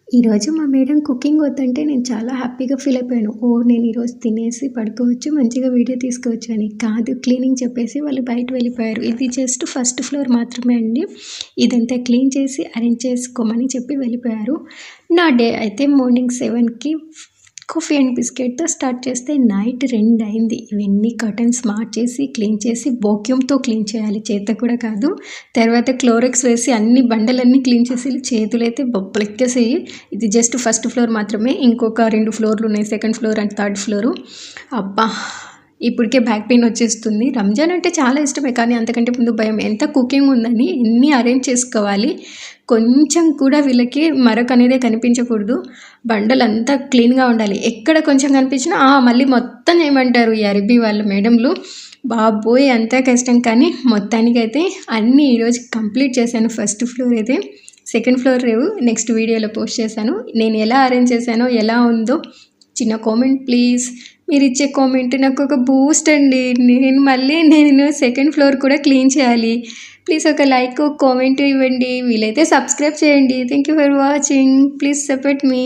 ఈరోజు మా madam cooking వద్దంటే నేను చాలా హ్యాపీగా ఫీల్ అయిపోయాను. ఓహ్! నేను ఈరోజు తినేసి పడుకోవచ్చు, మంచిగా వీడియో తీసుకోవచ్చు అని. కాదు క్లీనింగ్ చెప్పేసి వాళ్ళు బయట వెళ్ళిపోయారు. ఇది జస్ట్ ఫస్ట్ ఫ్లోర్ మాత్రమే అండి. ఇదంతా క్లీన్ చేసి అరేంజ్ చేసుకోమని చెప్పి వెళ్ళిపోయారు. నా డే అయితే మార్నింగ్ 7కి కాఫీ అండ్ బిస్కెట్‌తో స్టార్ట్ చేస్తే నైట్ 2 అయింది. ఇవన్నీ కర్టెన్స్ మార్చేసి, క్లీన్ చేసి, వాక్యూమ్‌తో క్లీన్ చేయాలి. చేత్తో కూడా కాదు. తర్వాత క్లోరెక్స్ వేసి అన్ని బండలన్నీ క్లీన్ చేసి చేతులైతే బొబ్బలెక్కేసాయి. ఇది జస్ట్ ఫస్ట్ ఫ్లోర్ మాత్రమే. ఇంకొక 2 ఫ్లోర్‌లున్నాయి. Second floor and third floor. అబ్బా! ఇప్పటికే బ్యాక్ పెయిన్ వచ్చేస్తుంది. రంజాన్ అంటే చాలా ఇష్టమే, కానీ అంతకంటే ముందు భయం. ఎంత కుకింగ్ ఉందని ఎన్ని అరేంజ్ చేసుకోవాలి. కొంచెం కూడా వీళ్ళకి మరక అనేదే కనిపించకూడదు. బండలంతా క్లీన్‌గా ఉండాలి. ఎక్కడ కొంచెం కనిపించినా మళ్ళీ మొత్తం చేయమంటారు ఈ అరబీ వాళ్ళ మేడంలు. బాబోయ్! అంతా కష్టం. కానీ మొత్తానికైతే అన్నీ ఈరోజు కంప్లీట్ చేశాను. ఫస్ట్ ఫ్లోర్ అయితే. సెకండ్ ఫ్లోర్ నెక్స్ట్ వీడియోలో పోస్ట్ చేశాను. నేను ఎలా అరేంజ్ చేశానో, ఎలా ఉందో చిన్న కామెంట్ ప్లీజ్. మీరిచ్చే కామెంట్ నాకు ఒక బూస్ట్ అండి. నేను సెకండ్ ఫ్లోర్ కూడా క్లీన్ చేయాలి. ప్లీజ్ ఒక లైక్, కామెంట్ ఇవ్వండి. వీలైతే సబ్స్క్రైబ్ చేయండి. Thank you for watching. Please support me.